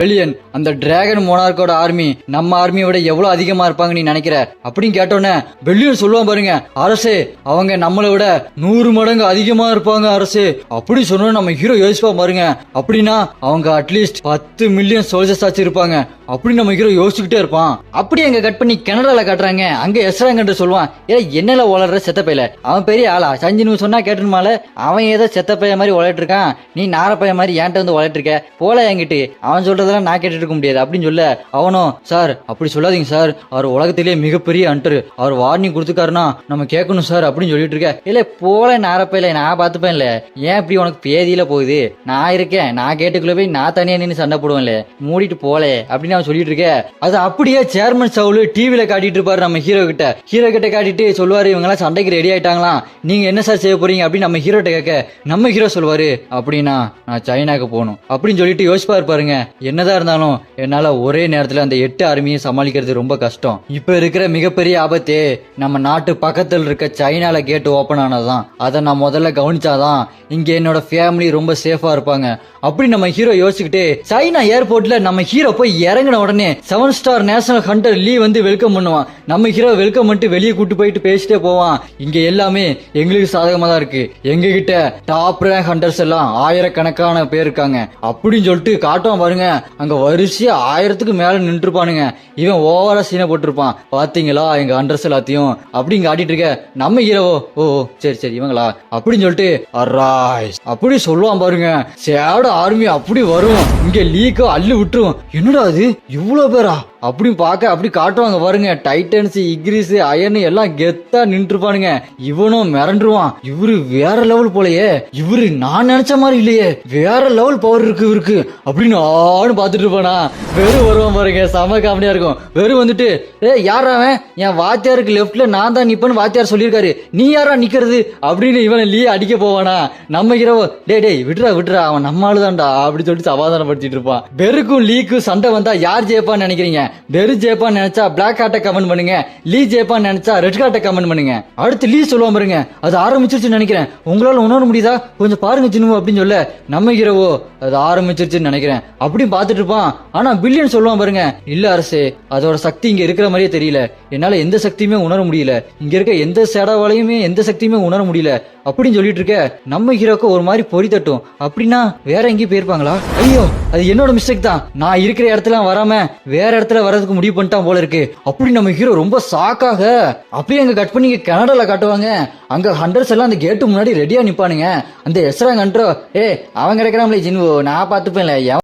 Billion அந்த dragon மோனார்க்கோட army நம்ம ஆர்மியை விட எவ்வளவு அதிகமா இருப்பாங்க நீ நினைக்கிற அப்படின்னு கேட்டோன்னே பில்லியன் சொல்லுவான் பாருங்க, அரசே அவங்க நம்மளை விட 100 மடங்கு அதிகமா இருப்பாங்க அரசே அப்படி சொன்னோம். நம்ம ஹீரோ யோசிப்பா பாருங்க, அப்படின்னா அவங்க அட்லீஸ்ட் 10 மில்லியன் சோல்ஜர்ஸ் ஆச்சு இருப்பாங்க அப்படின்னு நம்ம ஹீரோ யோசிச்சுக்கிட்டே இருப்பான். அப்படி அங்க கட் பண்ணி கனடால காட்டுறாங்க. அங்க எஸ்ராங்கன்ற சொல்லுவான், ஏ என்னல உளற செத்த பையில, அவன் பெரிய ஆளா சஞ்சினு சொன்னா கேட்டுமால, அவன் ஏதோ செத்த பைய மாதிரி உழைட்டு இருக்கான், நீ நார பைய மாதிரி ஏன்ட்ட வந்து உழைட்டு இருக்க போல என்கிட்ட, அவன் சொல்றதெல்லாம் நான் கேட்டுட்டு இருக்க முடியாது அப்படின்னு சொல்ல, அவனும் சார் அப்படி சொல்லாதீங்க சார், அவர் உலகத்திலேயே மிகப்பெரிய அண்டர், அவர் வார்னிங் கொடுத்துக்காருன்னா நம்ம கேட்கணும் சார் அப்படின்னு சொல்லிட்டு இருக்க. இல்ல போல நாரப்பையில நான் பாத்துப்பேன் இல்ல, ஏன் இப்படி உனக்கு பேதியில போகுது, நான் இருக்கேன், நான் கேட்டுக்குள்ள போய் நான் தனியா நின்று சண்டை போடுவேன்ல, மூடிட்டு போல அப்படின்னு அவன் சொல்லிட்டு இருக்க. அது அப்படியே சேர்மன் சவுல் டிவில காட்டிட்டு இருப்பாரு நம்ம ஹீரோ கிட்ட காட்டிட்டு சொல்லுவாரு, இவங்க எல்லாம் சண்டைக்கு ரெடி ஆயிட்டாங்களாம், நீங்க என்ன சார் செய்ய போறீங்க அப்படின்னு நம்ம ஹீரோ கிட்ட கேட்க, நம்ம ஹீரோ சொல்லுவாரு, அப்படின்னா நான் சைனாக்கு போகணும் அப்படின்னு சொல்லிட்டு யோசிப்பாரு பாருங்க. என்னதான் இருந்தாலும் என்னால ஒரே நேரத்துல அந்த 8 ஆர்மியை சமாளிக்கிறது ரொம்ப கஷ்டம். இப்ப இருக்கிற மிகப்பெரிய ஆபத்தே நம்ம நாட்டு பக்கத்தில் இருக்க சைனால கேட் ஓபன் ஆனதுதான். அதை நான் முதல்ல கவனிச்சாதான் இங்க என்னோட ஃபேமிலி ரொம்ப சேஃபா இருப்பாங்க அப்படி நம்ம ஹீரோ யோசிச்சுக்கிட்டு சைனா ஏர்போர்ட்ல நம்ம ஹீரோ போய் இறங்கின உடனே 7 ஸ்டார் நேஷனல் ஹண்டர் லீ வந்து வெல்கம் பண்ணுவான். நம்ம ஹீரோ வெல்கம் பண்ணிட்டு வெளியே கூட்டு போயிட்டு பேசிட்டே போவான், இங்க எல்லாமே எங்களுக்கு சாதகமா தான் இருக்கு, எங்க கிட்ட டாப் ரேங்க் ஹண்டர்ஸ் எல்லாம் ஆயிரக்கணக்கான பேர் இருக்காங்க அப்படின்னு சொல்லிட்டு காட்டுவான் பாருங்க. அங்க வரிசையா 1000க்கு மேல நின்றுப்பானுங்க. இவன் ஓவரா சீனை போட்டிருப்பான், பாத்தீங்களா எங்க ஹண்டர்ஸ் எல்லாத்தையும் அப்படின்னு காட்டிட்டு இருக்க. நம்ம ஹீரோவோ ஓ சரி இவங்களா அப்படின்னு சொல்லிட்டு அப்படி சொல்லுவான் பாருங்க. சேட ஆர்மி அப்படி வரும், இங்க லீக்கோ அள்ளி விட்டுரும். என்னடா அது இவ்வளவு பேரா அப்படின்னு பார்க்க அப்படி காட்டுவாங்க பாருங்க. டைட்டன்ஸ் இக்ரிஸ் அயன் எல்லாம் கெத்தா நின்றுப்பானுங்க. இவனும் மிரண்டுருவான், இவரு வேற லெவல் போலயே, இவரு நான் நினைச்ச மாதிரி இல்லையே, வேற லெவல் பவர் இருக்கு இவருக்கு அப்படின்னு ஆன்னு பாத்துட்டு இருப்பானா. வெறும் வருவான் பாருங்க, செம காமெடியா இருக்கும். வெறும் வந்துட்டு யாரா அவன், என் வாத்தியாருக்கு லெப்ட்ல நான் தான் நிப்பேன்னு வாத்தியார் சொல்லியிருக்காரு, நீ யாரா நிக்கிறது அப்படின்னு இவனை லீ அடிக்க போவானா. நம்ம ஹீரோ டேய் விட்டுறா அவன் நம்ம ஆளுதான்டா அப்படி சொல்லிட்டு சமாதானப்படுத்திட்டு இருப்பான். பெருக்கும் லீக்கும் சண்டை வந்தா யார் ஜெயிப்பான்னு நினைக்கிறீங்க? பெரு ஜெயப்பான் நினைச்சா பிளாக் கார்ட்டை கமெண்ட் பண்ணுங்க, லீ ஜெயப்பான் நினைச்சா ரெட் கார்ட்டை கமெண்ட் பண்ணுங்க. அடுத்து லீ சொல்லுவான் பாருங்க, அது ஆரம்பிச்சிருச்சுன்னு நினைக்கிறேன், உங்களால உணர முடியுதா கொஞ்சம் பாருங்க சின்ன அப்படின்னு சொல்ல, நம்ம ஹீரோவோ அது ஆரம்பிச்சிருச்சுன்னு நினைக்கிறேன் அப்படின்னு பாத்துட்டு இருப்பான். ஆனா பில்லியன் சொல்லுவான் பாருங்க, இல்ல அரசே அதோட சக்தி இங்க இருக்கிற மாதிரியே தெரியல, என்னால எந்த சக்தியுமே உணர முடியல, இங்க இருக்க எந்த சேடாவாலையுமே எந்த சக்தியுமே உணர முடியல அப்படின்னு சொல்லிட்டு இருக்க. நம்ம ஹீரோக்கு ஒரு மாதிரி பொறி தட்டும், அப்படின்னா வேற எங்கேயும் போயிருப்பாங்களா, ஐயோ அது என்னோட மிஸ்டேக் தான், நான் இருக்கிற இடத்துல வராம வேற இடத்துல வரதுக்கு முடிவு பண்ணிட்டான் போல இருக்கு அப்படி நம்ம ஹீரோ ரொம்ப ஷாக்காக. அப்படியே அங்க கட் பண்ணி கனடால காட்டுவாங்க. அங்க ஹண்டர்ஸ் எல்லாம் அந்த கேட்டு முன்னாடி ரெடியா நிப்பானுங்க. அந்த எஸ்ராங் ஹண்டரோ அவன் கிடைக்கிறாங்களே ஜின்வோ நான் பாத்துப்பேன்ல